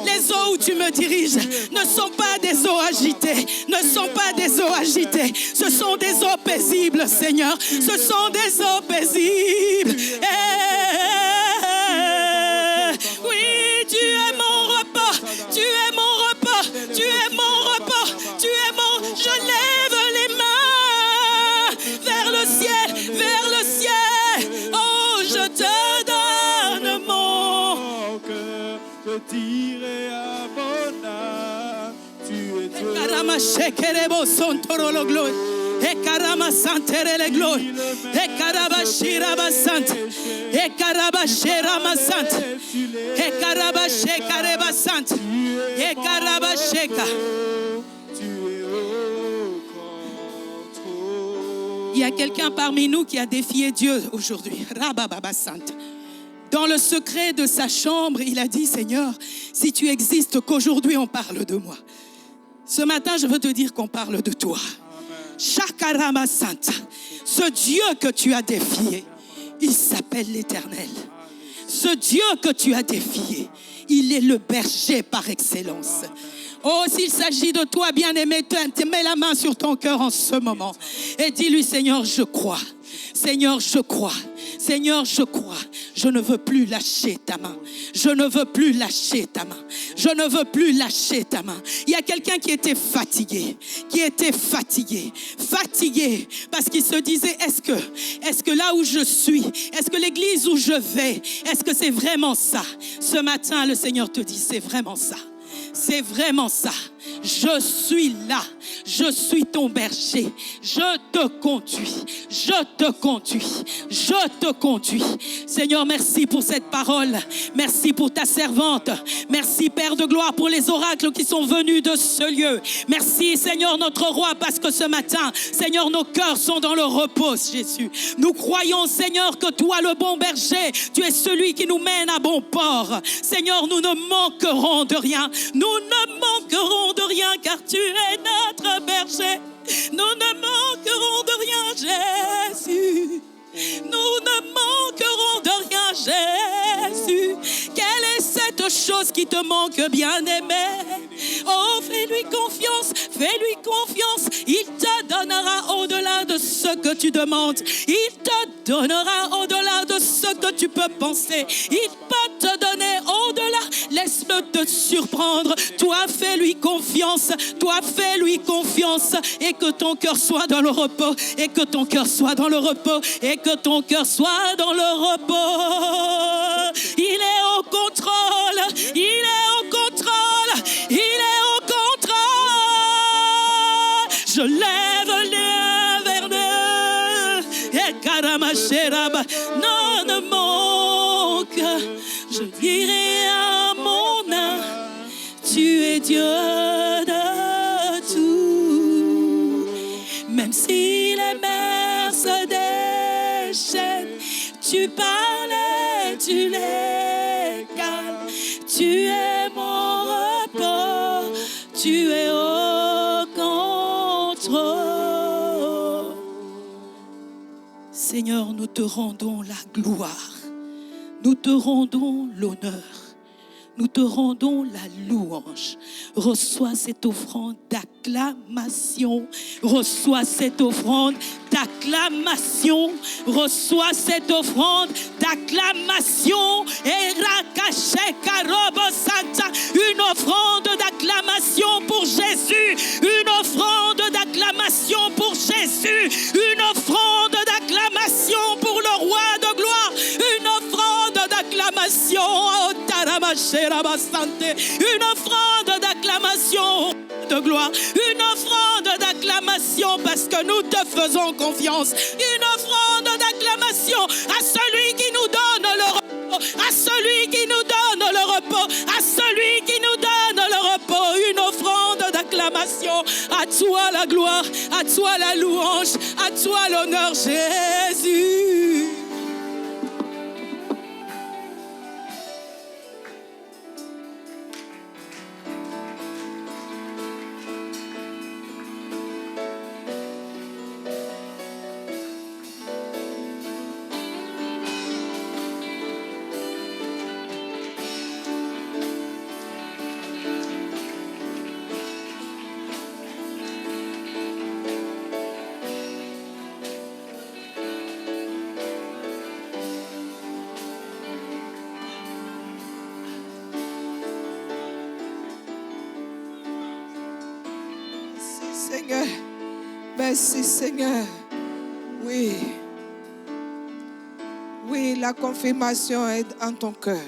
Les eaux où tu me diriges ne sont pas des eaux agitées. Ne sont pas des eaux agitées. Ce sont des eaux paisibles, Seigneur. Ce sont des eaux paisibles. Oui, tu es mon repas. Tu es mon repas. Tu es mon repas. Tu es mon... Je lève les mains vers le ciel, vers le ciel. Oh, je te donne mon cœur. Je dirai à mon âme, tu es Dieu. Karama shekerebo sontoro gloire. E karama santere le gloire. E karaba shiraba sant. E karaba shirama sant. E karaba shekareba sant. E karaba sheka. Il y a quelqu'un parmi nous qui a défié Dieu aujourd'hui. Rabababa sant. Dans le secret de sa chambre, il a dit, Seigneur, si tu existes, qu'aujourd'hui on parle de moi. Ce matin, je veux te dire qu'on parle de toi. Shakarama Santa, ce Dieu que tu as défié, il s'appelle l'Éternel. Ce Dieu que tu as défié, il est le berger par excellence. Oh, s'il s'agit de toi, bien-aimé, mets la main sur ton cœur en ce moment et dis-lui, Seigneur, je crois. Seigneur, je crois. Seigneur, je crois. Je ne veux plus lâcher ta main. Je ne veux plus lâcher ta main. Je ne veux plus lâcher ta main. Il y a quelqu'un qui était fatigué. Fatigué parce qu'il se disait, est-ce que là où je suis, est-ce que l'église où je vais, est-ce que c'est vraiment ça? Ce matin, le Seigneur te dit, c'est vraiment ça. C'est vraiment ça. Je suis là. Je suis ton berger. Je te conduis. Je te conduis. Je te conduis. Seigneur, merci pour cette parole. Merci pour ta servante. Merci, Père de gloire, pour les oracles qui sont venus de ce lieu. Merci, Seigneur, notre roi, parce que ce matin, Seigneur, nos cœurs sont dans le repos, Jésus. Nous croyons, Seigneur, que toi, le bon berger, tu es celui qui nous mène à bon port. Seigneur, nous ne manquerons de rien. Nous ne manquerons de rien, car tu es notre berger. Nous ne manquerons de rien, Jésus. Nous ne manquerons de rien, Jésus. Quelle est cette chose qui te manque, bien-aimé? Oh, fais-lui confiance, fais-lui confiance. Il te donnera au-delà de ce que tu demandes. Il te donnera au-delà de ce que tu peux penser. Il peut te donner au-delà. Laisse-le te surprendre. Toi, fais-lui confiance. Toi, fais-lui confiance. Et que ton cœur soit dans le repos. Et que ton cœur soit dans le repos. Et que ton cœur soit dans le repos. Il est au contrôle. Il est au contrôle. Il est au contrôle. Je lève les vers le et Karamasheraba. Non, ne manque. Je dirai à mon âme, tu es Dieu de tout. Même si les mers se déchaînent, tu parles et tu les calmes. Tu es mon repos, tu es au contrôle. Seigneur, nous te rendons la gloire. Nous te rendons l'honneur. Nous te rendons la louange. Reçois cette offrande d'acclamation. Reçois cette offrande d'acclamation. Reçois cette offrande d'acclamation. Une offrande d'acclamation pour Jésus. Une offrande d'acclamation pour Jésus. Une offrande d'acclamation pour le roi de d'acclamation. Oh, taramachera basante. Une offrande d'acclamation de gloire. Une offrande d'acclamation parce que nous te faisons confiance. Une offrande d'acclamation à celui qui nous donne le repos. À celui qui nous donne le repos. À celui qui nous donne le repos. Une offrande d'acclamation. À toi la gloire. À toi la louange. À toi l'honneur, Jésus. Seigneur, merci Seigneur. Oui, oui, la confirmation est en ton cœur.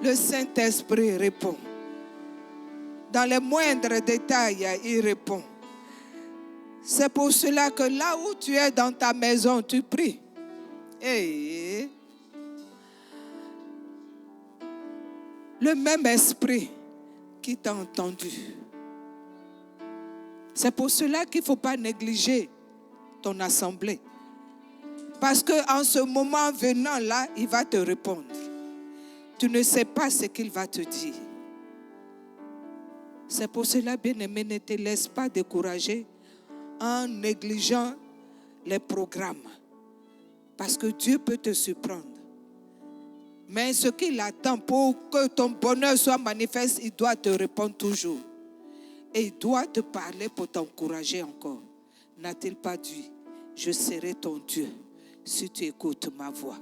Le Saint-Esprit répond. Dans les moindres détails, il répond. C'est pour cela que là où tu es dans ta maison, tu pries. Et le même esprit qui t'a entendu. C'est pour cela qu'il ne faut pas négliger ton assemblée. Parce qu'en ce moment venant là, il va te répondre. Tu ne sais pas ce qu'il va te dire. C'est pour cela, bien-aimé, ne te laisse pas décourager en négligeant les programmes. Parce que Dieu peut te surprendre. Mais ce qu'il attend pour que ton bonheur soit manifeste, il doit te répondre toujours. Et il doit te parler pour t'encourager encore. N'a-t-il pas dit, je serai ton Dieu si tu écoutes ma voix.